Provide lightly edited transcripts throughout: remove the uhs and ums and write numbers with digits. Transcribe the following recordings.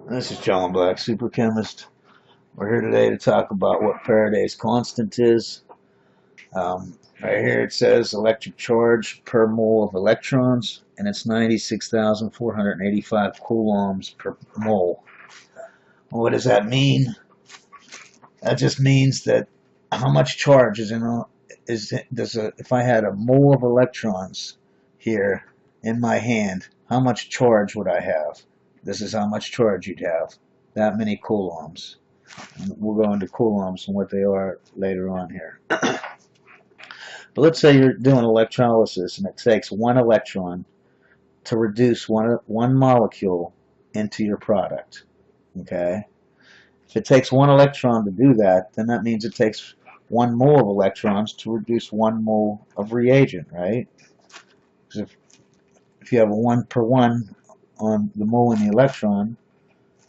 This is John Black, super chemist. We're here today to talk about what Faraday's constant is. Right here it says electric charge per mole of electrons, and it's 96,485 coulombs per mole. What does that mean? That just means that how much charge is if I had a mole of electrons here in my hand, how much charge would I have? This is how much charge you'd have. That many coulombs. We'll go into coulombs and what they are later on here. But let's say you're doing electrolysis and it takes one electron to reduce one molecule into your product. Okay? If it takes one electron to do that, then that means it takes 1 mole of electrons to reduce 1 mole of reagent, right? Because if you have a 1 per 1 on the mole and the electron,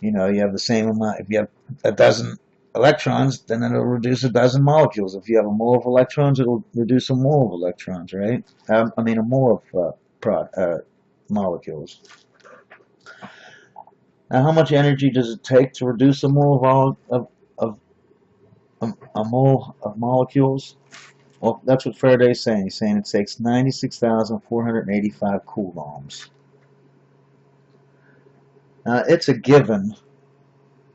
you have the same amount. If you have a dozen electrons, then it'll reduce a dozen molecules. If you have a mole of electrons, it'll reduce a mole of electrons, right? A mole of molecules. Now, how much energy does it take to reduce a mole a mole of molecules? Well, that's what Faraday's saying. He's saying it takes 96,485 coulombs. Now, it's a given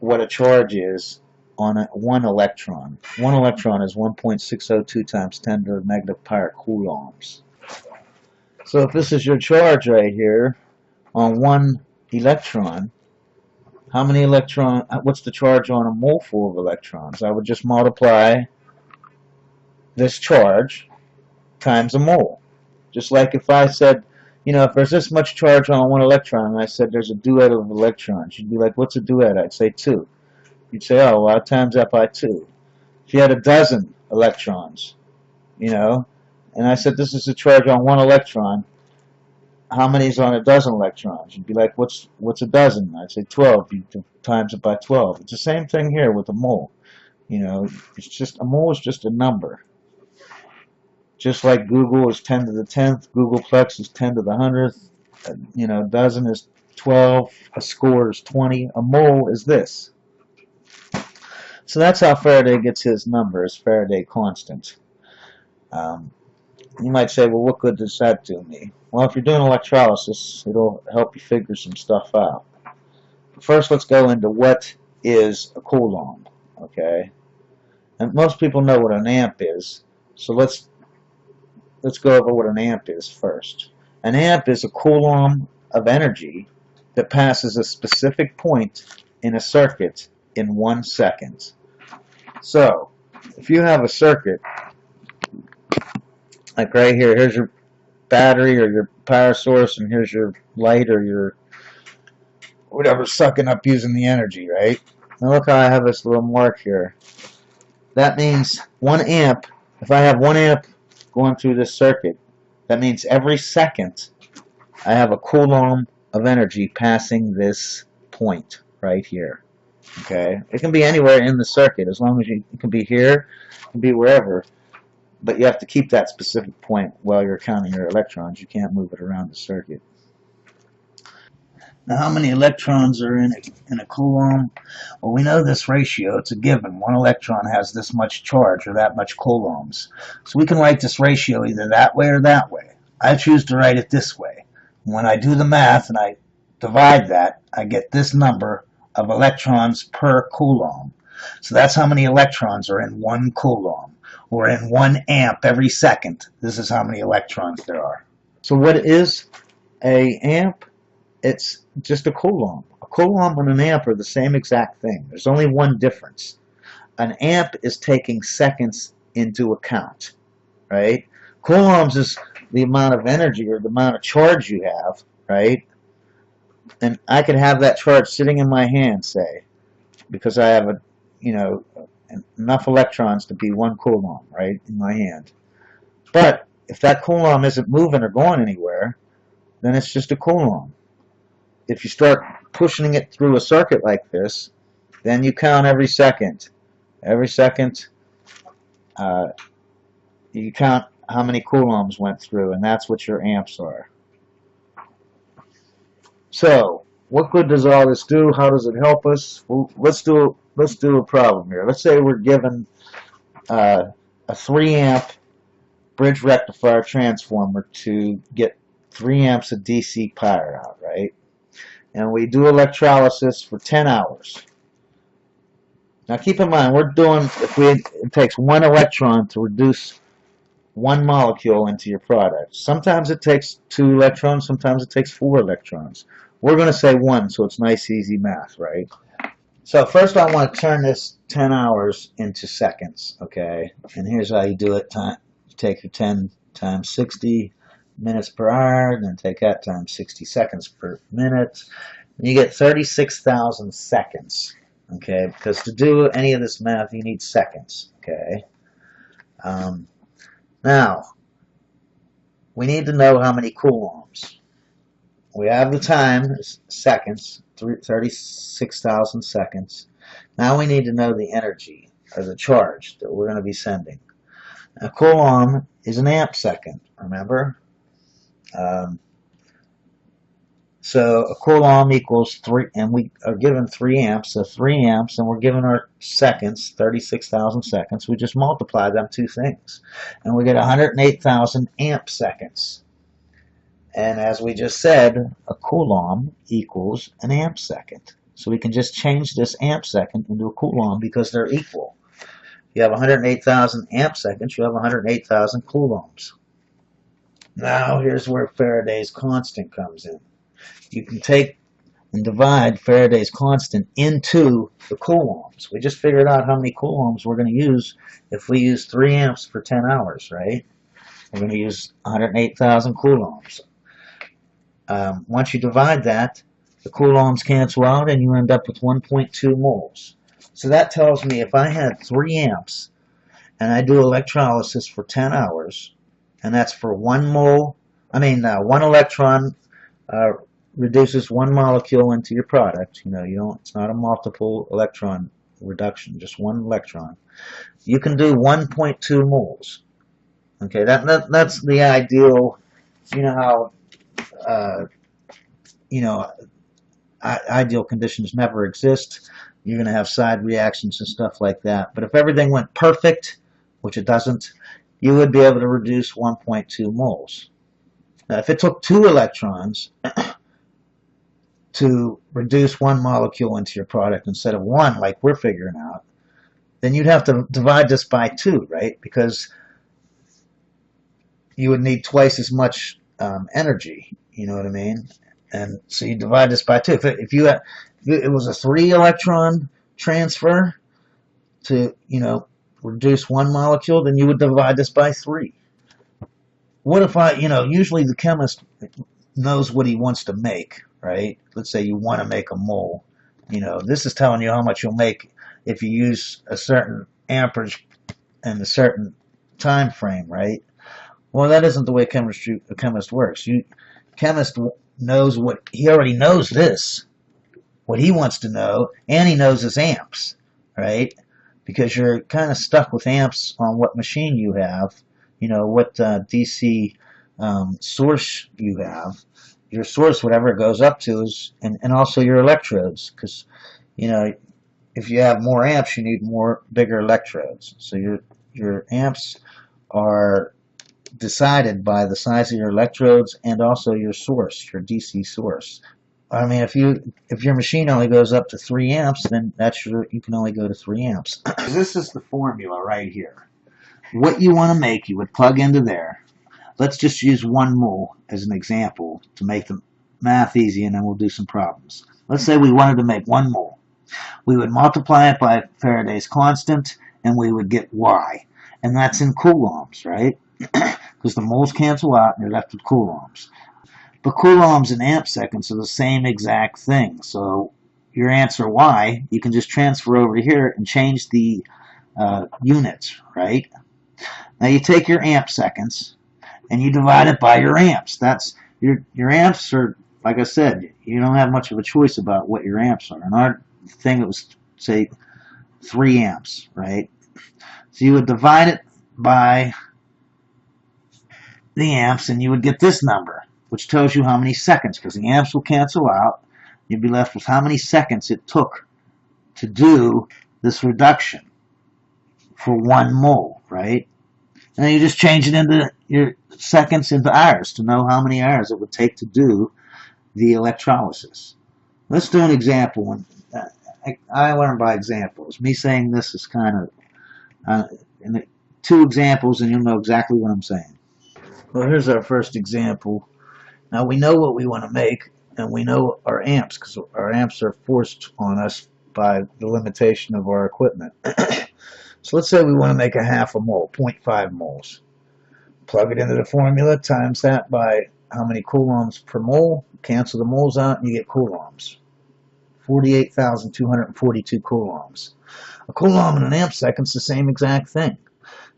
what a charge is on one electron. One electron is 1.602 times 10 to the negative power coulombs. So if this is your charge right here on one electron, what's the charge on a mole full of electrons? I would just multiply this charge times a mole. Just like if I said, if there's this much charge on one electron, and I said there's a duet of electrons, you'd be like, what's a duet? I'd say 2. You'd say, oh, well, I times that by 2. If you had a dozen electrons, and I said this is the charge on one electron, how many is on a dozen electrons? You'd be like, what's a dozen? I'd say 12. You times it by 12. It's the same thing here with a mole. It's just a mole is just a number. Just like Google is 10 to the 10th, Googleplex is 10 to the 100th, a dozen is 12, a score is 20, a mole is this. So that's how Faraday gets his numbers, Faraday constant. You might say, well, what good does that do me? Well, if you're doing electrolysis, it'll help you figure some stuff out. First, let's go into what is a coulomb, okay? And most people know what an amp is, so let's go over what an amp is first. An amp is a coulomb of energy that passes a specific point in a circuit in 1 second. So, if you have a circuit, like right here, here's your battery or your power source, and here's your light or your whatever's sucking up using the energy, right? Now look how I have this little mark here. That means 1 amp, if I have 1 amp going through this circuit, that means every second I have a coulomb of energy passing this point right here. Okay? It can be anywhere in the circuit, as long as it can be here, it can be wherever, but you have to keep that specific point while you're counting your electrons. You can't move it around the circuit. Now, how many electrons are in a coulomb? Well, we know this ratio. It's a given. 1 electron has this much charge or that much coulombs. So we can write this ratio either that way or that way. I choose to write it this way. When I do the math and I divide that, I get this number of electrons per coulomb. So that's how many electrons are in 1 coulomb, or in 1 amp every second. This is how many electrons there are. So what is a amp? It's just a coulomb. A coulomb and an amp are the same exact thing. There's only one difference. An amp is taking seconds into account, right? Coulombs is the amount of energy or the amount of charge you have, right? And I could have that charge sitting in my hand, say, because I have enough electrons to be 1 coulomb, right, in my hand. But if that coulomb isn't moving or going anywhere, then it's just a coulomb. If you start pushing it through a circuit like this, then you count every second. Every second, you count how many coulombs went through, and that's what your amps are. So, what good does all this do? How does it help us? Well, let's do a problem here. Let's say we're given a 3 amp bridge rectifier transformer to get 3 amps of DC power out, right? And we do electrolysis for 10 hours. Now keep in mind, it takes 1 electron to reduce 1 molecule into your product. Sometimes it takes 2 electrons, sometimes it takes 4 electrons. We're going to say 1, so it's nice, easy math, right? So first I want to turn this 10 hours into seconds, okay? And here's how you do it. You take your 10 times 60 minutes per hour, and then take that times 60 seconds per minute. And you get 36,000 seconds, okay? Because to do any of this math, you need seconds, okay? Now, we need to know how many coulombs. We have the time, seconds, 36,000 seconds. Now we need to know the energy, or the charge, that we're going to be sending. A coulomb is an amp second, remember? So a coulomb equals 3, and we are given 3 amps, so 3 amps, and we're given our seconds, 36,000 seconds. We just multiply them two things, and we get 108,000 amp seconds. And as we just said, a coulomb equals an amp second. So we can just change this amp second into a coulomb because they're equal. You have 108,000 amp seconds, you have 108,000 coulombs. Now here's where Faraday's constant comes in. You can take and divide Faraday's constant into the coulombs. We just figured out how many coulombs we're going to use if we use 3 amps for 10 hours, right? We're going to use 108,000 coulombs. Once you divide that, the coulombs cancel out and you end up with 1.2 moles. So that tells me if I had 3 amps and I do electrolysis for 10 hours, and that's for 1 mole, 1 electron reduces 1 molecule into your product. It's not a multiple electron reduction, just 1 electron. You can do 1.2 moles. Okay, that's the ideal. Ideal conditions never exist. You're going to have side reactions and stuff like that. But if everything went perfect, which it doesn't, you would be able to reduce 1.2 moles. Now, if it took 2 electrons to reduce 1 molecule into your product instead of 1, like we're figuring out, then you'd have to divide this by 2, right? Because you would need twice as much energy. You know what I mean? And so you divide this by 2. If it was a 3 electron transfer to reduce 1 molecule, then you would divide this by 3. What if usually the chemist knows what he wants to make, right? Let's say you want to make a mole. This is telling you how much you'll make if you use a certain amperage and a certain time frame, right? Well, that isn't the way a chemist works. Chemist knows he already knows this, what he wants to know, and he knows his amps, right? Because you're kind of stuck with amps on what machine you have, what DC source you have. Your source, whatever it goes up to, and also your electrodes, because if you have more amps, you need bigger electrodes. So your amps are decided by the size of your electrodes and also your source, your DC source. I mean, if your machine only goes up to 3 amps, then you can only go to 3 amps. This is the formula right here. What you want to make, you would plug into there. Let's just use 1 mole as an example to make the math easy, and then we'll do some problems. Let's say we wanted to make 1 mole. We would multiply it by Faraday's constant, and we would get Y. And that's in coulombs, right? Because the moles cancel out and you're left with coulombs. But coulombs and amp seconds are the same exact thing. So your answer Y, you can just transfer over here and change the units, right? Now you take your amp seconds and you divide it by your amps. That's your amps are, like I said, you don't have much of a choice about what your amps are. In our thing, it was, say, 3 amps, right? So you would divide it by the amps, and you would get this number, which tells you how many seconds, because the amps will cancel out, you'd be left with how many seconds it took to do this reduction for 1 mole, right? And then you just change it into your seconds into hours to know how many hours it would take to do the electrolysis. Let's do an example. I learn by examples. Me saying this is kind of 2 examples, and you'll know exactly what I'm saying. Well, here's our first example. Now we know what we want to make, and we know our amps, because our amps are forced on us by the limitation of our equipment. So let's say we want to make a half a mole, 0.5 moles. Plug it into the formula, times that by how many coulombs per mole, cancel the moles out, and you get coulombs. 48,242 coulombs. A coulomb in an amp second is the same exact thing.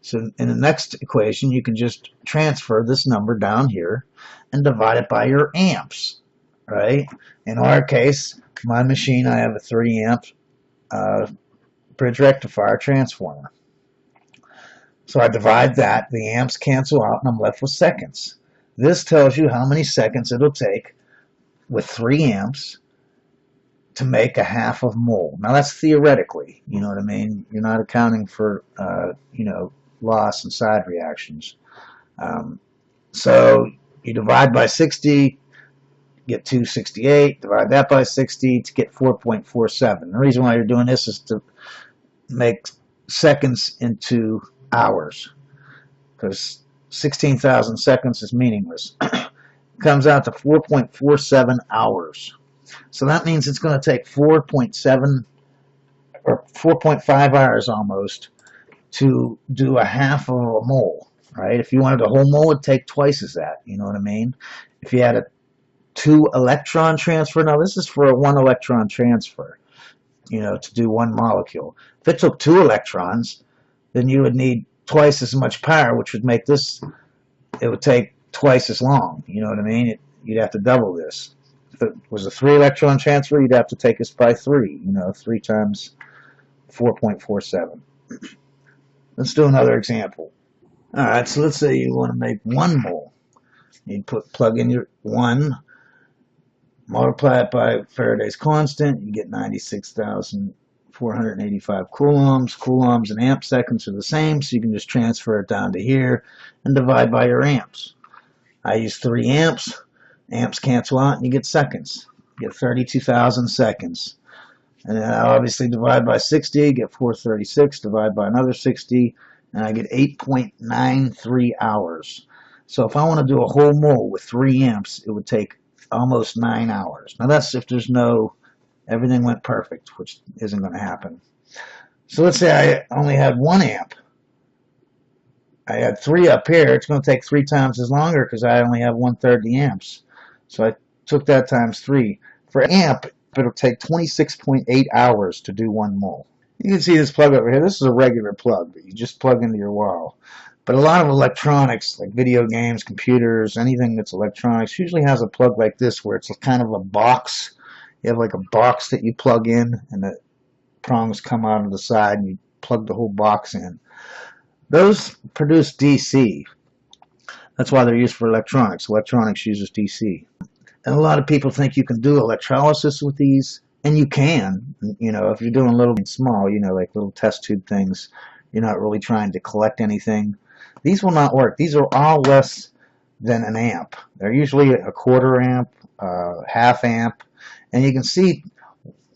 So in the next equation, you can just transfer this number down here and divide it by your amps, right? In our case, my machine, I have a 3 amp bridge rectifier transformer. So I divide that, the amps cancel out, and I'm left with seconds. This tells you how many seconds it'll take with 3 amps to make a half of mole. Now that's theoretically, you know what I mean? You're not accounting for, loss and side reactions. So you divide by 60, get 268, divide that by 60 to get 4.47. The reason why you're doing this is to make seconds into hours, because 16,000 seconds is meaningless. It comes out to 4.47 hours. So that means it's going to take 4.7 or 4.5 hours almost to do a half of a mole, right? If you wanted a whole mole, it'd take twice as that, you know what I mean? If you had a 2 electron transfer, now this is for a 1 electron transfer, to do 1 molecule. If it took 2 electrons, then you would need twice as much power, which would make this, it would take twice as long, you know what I mean? You'd have to double this. If it was a 3 electron transfer, you'd have to take this by 3, 3 times 4.47. Let's do another example. Alright, so let's say you want to make 1 mole. You'd plug in your 1, multiply it by Faraday's constant, you get 96,485 coulombs. Coulombs and amp seconds are the same, so you can just transfer it down to here and divide by your amps. I use 3 amps. Amps cancel out and you get seconds. You get 32,000 seconds. And then I obviously divide by 60, get 436, divide by another 60, and I get 8.93 hours. So if I want to do a whole mole with 3 amps, it would take almost 9 hours. Now that's if there's everything went perfect, which isn't going to happen. So let's say I only had 1 amp. I had 3 up here. It's going to take 3 times as longer because I only have 1/3 the amps. So I took that times 3. For amp, it'll take 26.8 hours to do 1 mole. You can see this plug over here. This is a regular plug that you just plug into your wall. But a lot of electronics, like video games, computers, anything that's electronics, usually has a plug like this where it's kind of a box. You have like a box that you plug in, and the prongs come out of the side, and you plug the whole box in. Those produce DC. That's why they're used for electronics. Electronics uses DC. And a lot of people think you can do electrolysis with these, and you can. If you're doing little and small, like little test tube things, you're not really trying to collect anything. These will not work. These are all less than an amp. They're usually a 1/4 amp, half amp, and you can see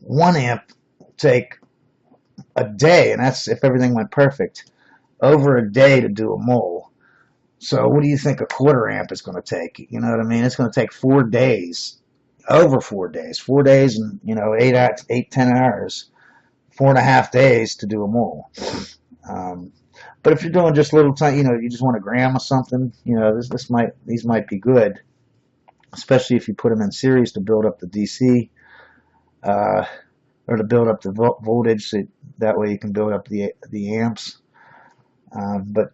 1 amp take a day, and that's if everything went perfect, over a day to do a mole. So what do you think a 1/4 amp is going to take? You know what I mean? It's going to take 4 days, over 4 days. 4 days and, 10 hours, 4.5 days to do a mole. But if you're doing just little time, you just want a gram of something, these might be good, especially if you put them in series to build up the DC, or to build up the voltage. So that way you can build up the amps. But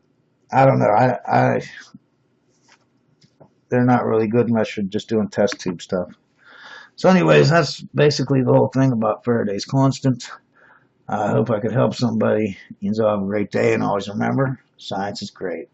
I don't know. They're not really good unless you're just doing test tube stuff. So anyways, that's basically the whole thing about Faraday's constant. I hope I could help somebody. You all have a great day, and always remember, science is great.